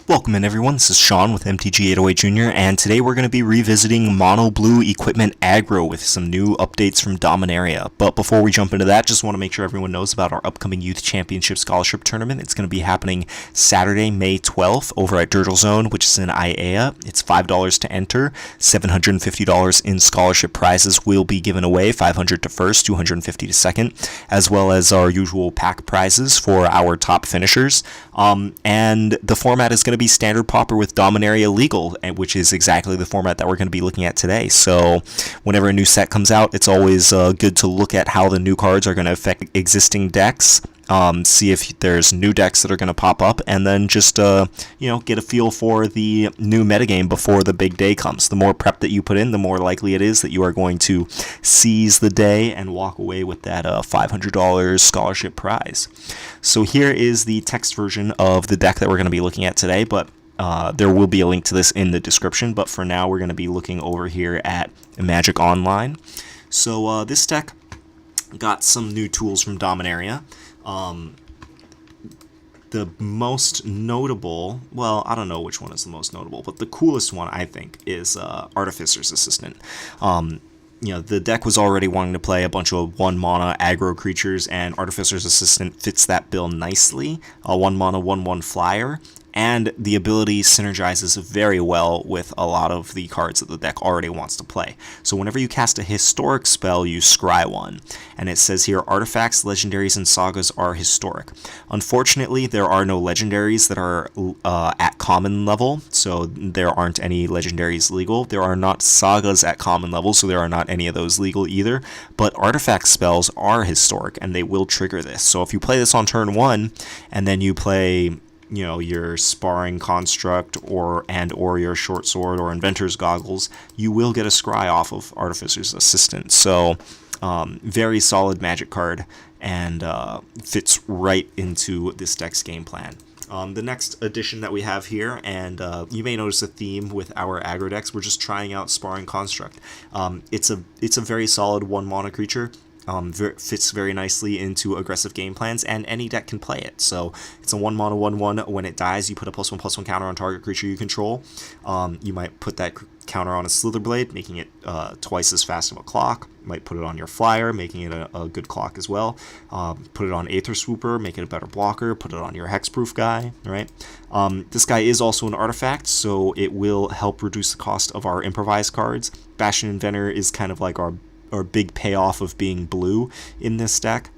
Welcome in everyone, this is Sean with MTG808 Jr. and today we're going to be revisiting Mono Blue Equipment Aggro with some new updates from Dominaria. But before we jump into that, just want to make sure everyone knows about our upcoming Youth Championship Scholarship Tournament. It's going to be happening Saturday, May 12th over at Dirtle Zone, which is in IAEA. It's $5 to enter, $750 in scholarship prizes will be given away, $500 to first, $250 to second, as well as our usual pack prizes for our top finishers. And the format is going to be standard Pauper with Dominaria legal, which is exactly the format that we're going to be looking at today. So whenever a new set comes out, it's always good to look at how the new cards are going to affect existing decks, see if there's new decks that are going to pop up, and then just get a feel for the new metagame before the big day comes. The more prep that you put in, the more likely it is that you are going to seize the day and walk away with that $500 scholarship prize. So here is the text version of the deck that we're going to be looking at today, but there will be a link to this in the description. But for now, we're going to be looking over here at Magic Online. So this deck got some new tools from Dominaria. The most notable, well, I don't know which one is the most notable, but the coolest one, I think, is Artificers Assistant. The deck was already wanting to play a bunch of 1-mana aggro creatures, and Artificer's Assistant fits that bill nicely. A 1-mana, 1/1 flyer. And the ability synergizes very well with a lot of the cards that the deck already wants to play. So whenever you cast a historic spell, you scry one. And it says here, artifacts, legendaries, and sagas are historic. Unfortunately, there are no legendaries that are at common level, so there aren't any legendaries legal. There are not sagas at common level, so there are not any of those legal either. But artifact spells are historic, and they will trigger this. So if you play this on turn 1, and then you play your Sparring Construct or your Short Sword or Inventors Goggles, you will get a scry off of Artificer's Assistant. So very solid magic card, and fits right into this deck's game plan. The next addition that we have here, and you may notice a theme with our aggro decks, we're just trying out Sparring Construct. It's a very solid 1-mana creature. Fits very nicely into aggressive game plans, and any deck can play it. So it's a 1-mana 1/1. When it dies, you put a +1/+1 counter on target creature you control. You might put that counter on a Slitherblade, making it twice as fast of a clock. You might put it on your flyer, making it a good clock as well. Put it on Aether Swooper, make it a better blocker. Put it on your Hexproof guy, right? This guy is also an artifact, so it will help reduce the cost of our improvised cards. Bastion Inventor is kind of like our big payoff of being blue in this deck.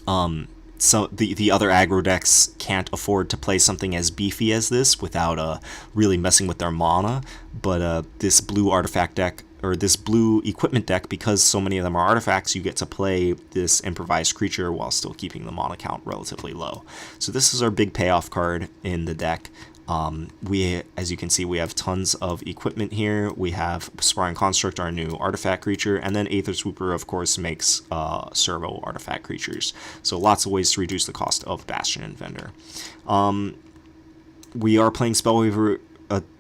So the other aggro decks can't afford to play something as beefy as this without really messing with their mana, but this blue artifact deck, or this blue equipment deck, because so many of them are artifacts, you get to play this improvised creature while still keeping the mana count relatively low. So this is our big payoff card in the deck. As you can see, we have tons of equipment here. We have Sparring Construct, our new artifact creature, and then Aether Swooper, of course, makes servo artifact creatures. So lots of ways to reduce the cost of Bastion Inventor. We are playing Spellweaver,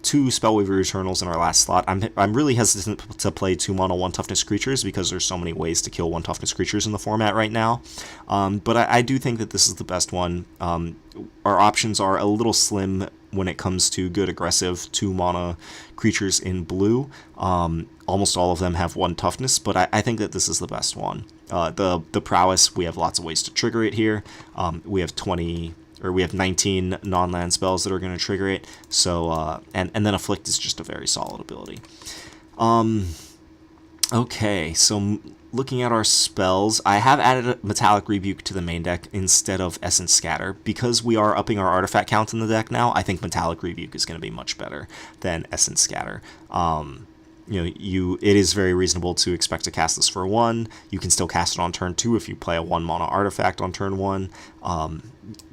2 Spellweaver Eternals in our last slot. I'm really hesitant to play 2-mana 1 toughness creatures because there's so many ways to kill 1 toughness creatures in the format right now. But I do think that this is the best one. Our options are a little slim when it comes to good aggressive 2-mana creatures in blue. Almost all of them have 1 toughness, but I think that this is the best one. The prowess, we have lots of ways to trigger it here. We have 19 non-land spells that are going to trigger it. So and then Afflict is just a very solid ability. Okay, so looking at our spells, I have added a Metallic Rebuke to the main deck instead of Essence Scatter. Because we are upping our artifact count in the deck now, I think Metallic Rebuke is going to be much better than Essence Scatter. It is very reasonable to expect to cast this for 1. You can still cast it on turn 2 if you play a 1-mana artifact on turn 1.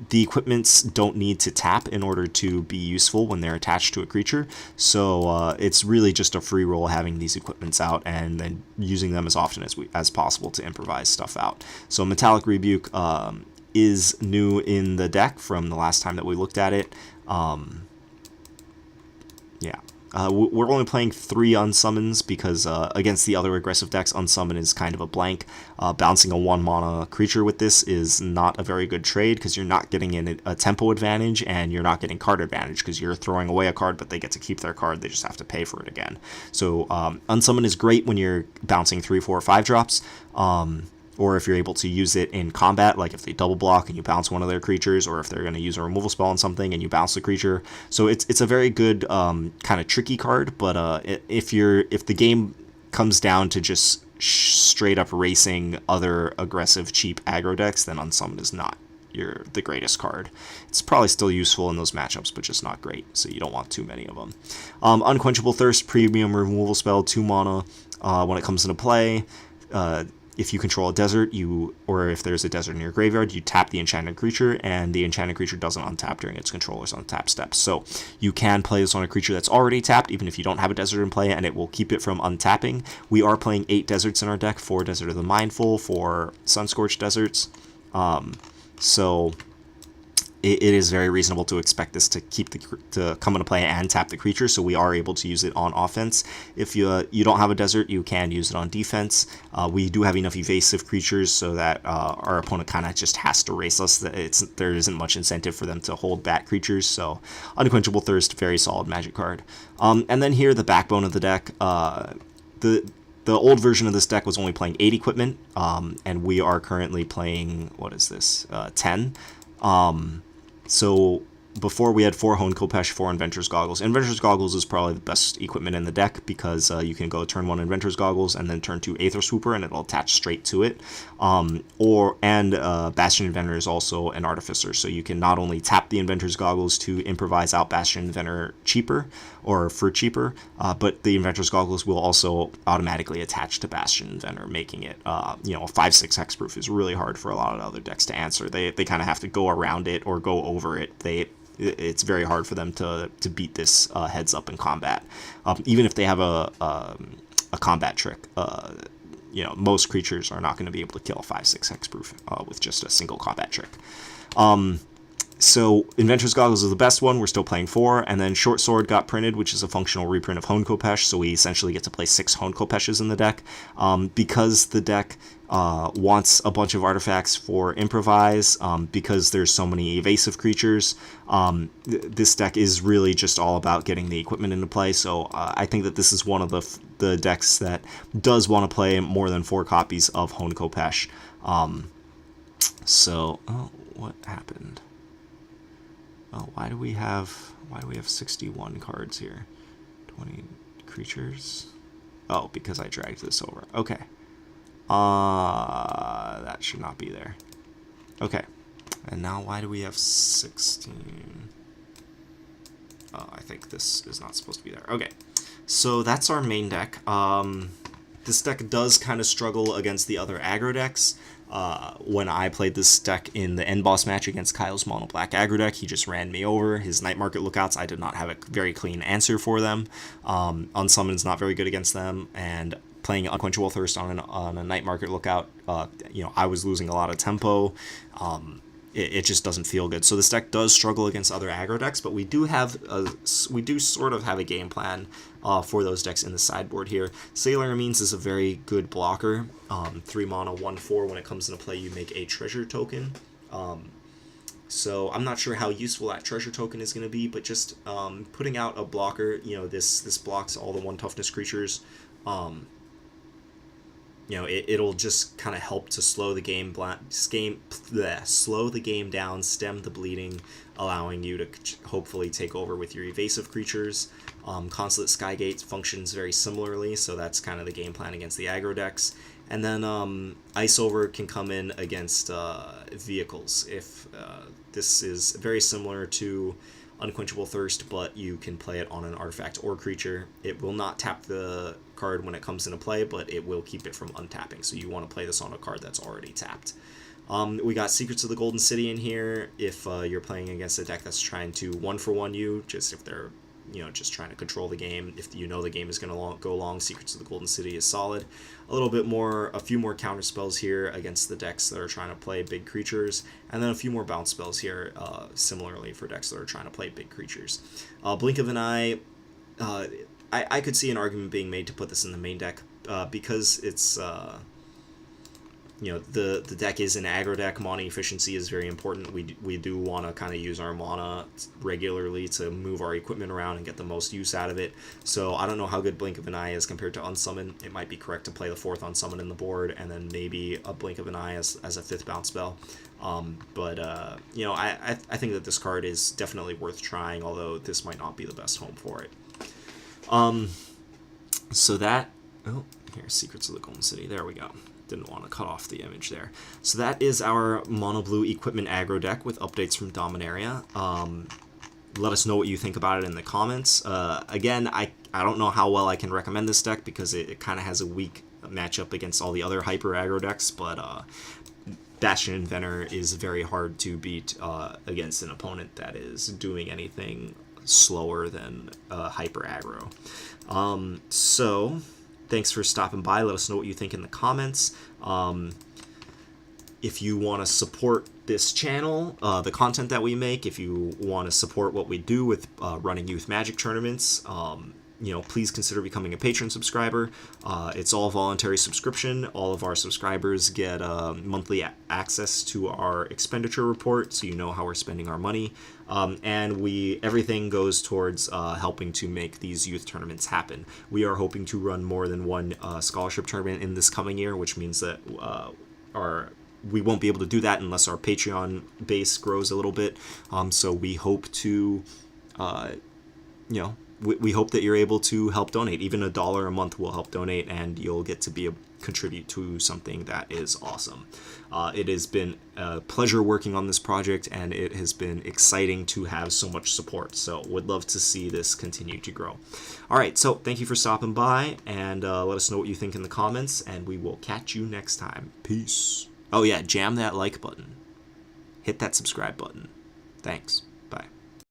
The equipments don't need to tap in order to be useful when they're attached to a creature, so it's really just a free roll having these equipments out and then using them as often as possible to improvise stuff out. So Metallic Rebuke is new in the deck from the last time that we looked at it. Yeah. We're only playing 3 unsummons because against the other aggressive decks, unsummon is kind of a blank. Bouncing a 1 mana creature with this is not a very good trade because you're not getting a tempo advantage and you're not getting card advantage because you're throwing away a card, but they get to keep their card. They just have to pay for it again. So unsummon is great when you're bouncing 3, 4, 5 drops. Or if you're able to use it in combat, like if they double block and you bounce one of their creatures, or if they're going to use a removal spell on something and you bounce the creature. So it's a very good kind of tricky card, but if the game comes down to just straight up racing other aggressive cheap aggro decks, then Unsummon is not the greatest card. It's probably still useful in those matchups, but just not great, so you don't want too many of them. Unquenchable Thirst, premium removal spell, 2 mana. When it comes into play, if you control a desert, or if there's a desert in your graveyard, you tap the enchanted creature, and the enchanted creature doesn't untap during its controller's untap steps. So you can play this on a creature that's already tapped, even if you don't have a desert in play, and it will keep it from untapping. We are playing 8 deserts in our deck, 4 Desert of the Mindful, 4 Sunscorched Deserts. So it is very reasonable to expect this to come into play and tap the creature, so we are able to use it on offense. If you don't have a desert, you can use it on defense. We do have enough evasive creatures so that our opponent kind of just has to race us. There isn't much incentive for them to hold back creatures, so Unquenchable Thirst, very solid Magic card. And then here, the backbone of the deck. The old version of this deck was only playing 8 equipment, and we are currently playing, 10. So before we had 4 Hone Kopesh, 4 Inventors Goggles. Inventors Goggles is probably the best equipment in the deck because you can go turn 1 Inventors Goggles and then turn 2 Aether Swooper and it'll attach straight to it. Bastion Inventor is also an Artificer, so you can not only tap the Inventors Goggles to improvise out Bastion Inventor for cheaper, but the Inventors Goggles will also automatically attach to Bastion Inventor, making it, a 5/6 hexproof is really hard for a lot of other decks to answer. They kind of have to go around it or go over it. It's very hard for them to beat this heads up in combat. Even if they have a combat trick, most creatures are not going to be able to kill a 5/6 hexproof with just a single combat trick. So Inventors Goggles is the best one. We're still playing 4, and then Short Sword got printed, which is a functional reprint of Hone Kopesh, so we essentially get to play 6 Hone Kopeshes in the deck. Because the deck wants a bunch of artifacts for improvise, because there's so many evasive creatures, this deck is really just all about getting the equipment into play, so I think that this is one of the decks that does want to play more than 4 copies of Hone Kopesh. What happened? Oh, why do we have 61 cards here? 20 creatures? Oh, because I dragged this over. Okay. That should not be there. Okay. And now why do we have 16? Oh, I think this is not supposed to be there. Okay. So that's our main deck. This deck does kind of struggle against the other aggro decks. When I played this deck in the end boss match against Kyle's mono black aggro deck, he just ran me over. His Night Market Lookouts, I did not have a very clean answer for them. Unsummon is not very good against them, and playing Unquenchable Thirst on a Night Market Lookout, I was losing a lot of tempo. It just doesn't feel good. So this deck does struggle against other aggro decks, but we do sort of have a game plan for those decks in the sideboard here. Sailor Amines is a very good blocker. 3 mana, 1/4. When it comes into play, you make a treasure token. So I'm not sure how useful that treasure token is going to be, but just putting out a blocker, this blocks all the 1 toughness creatures. It'll just kind of help to slow the game down, stem the bleeding, allowing you to hopefully take over with your evasive creatures. Consulate Skygate functions very similarly, so that's kind of the game plan against the aggro decks. And then Ice Over can come in against vehicles. If this is very similar to Unquenchable Thirst, but you can play it on an artifact or creature. It will not tap the card when it comes into play, but it will keep it from untapping, so you want to play this on a card that's already tapped. We got Secrets of the Golden City in here if you're playing against a deck that's trying to 1-for-1 you, just if they're just trying to control the game. If the game is going to go long, Secrets of the Golden City is solid. A few more counter spells here against the decks that are trying to play big creatures, and then a few more bounce spells here, similarly for decks that are trying to play big creatures. Blink of an Eye I could see an argument being made to put this in the main deck because it's the deck is an aggro deck. Mana efficiency is very important. We do want to kind of use our mana regularly to move our equipment around and get the most use out of it. So I don't know how good Blink of an Eye is compared to Unsummon. It might be correct to play the 4th Unsummon in the board and then maybe a Blink of an Eye as a 5th bounce spell. I think that this card is definitely worth trying, although this might not be the best home for it. So that... Oh, here's Secrets of the Golden City. There we go. Didn't want to cut off the image there. So that is our mono blue equipment aggro deck with updates from Dominaria. Let us know what you think about it in the comments. Again, I don't know how well I can recommend this deck because it kind of has a weak matchup against all the other hyper aggro decks, but Bastion Inventor is very hard to beat against an opponent that is doing anything slower than hyper aggro. So thanks for stopping by. Let us know what you think in the comments. If you want to support this channel, the content that we make, if you want to support what we do with running youth magic tournaments, please consider becoming a patron subscriber. It's all voluntary subscription. All of our subscribers get monthly access to our expenditure report, so you know how we're spending our money. And everything goes towards helping to make these youth tournaments happen. We are hoping to run more than one scholarship tournament in this coming year, which means that we won't be able to do that unless our Patreon base grows a little bit. So we hope to, we hope that you're able to help donate. Even $1 a month will help donate, and you'll get to contribute to something that is awesome. It has been a pleasure working on this project, and it has been exciting to have so much support. So would love to see this continue to grow. All right, so thank you for stopping by, and let us know what you think in the comments, and we will catch you next time. Peace. Oh yeah, jam that like button. Hit that subscribe button. Thanks.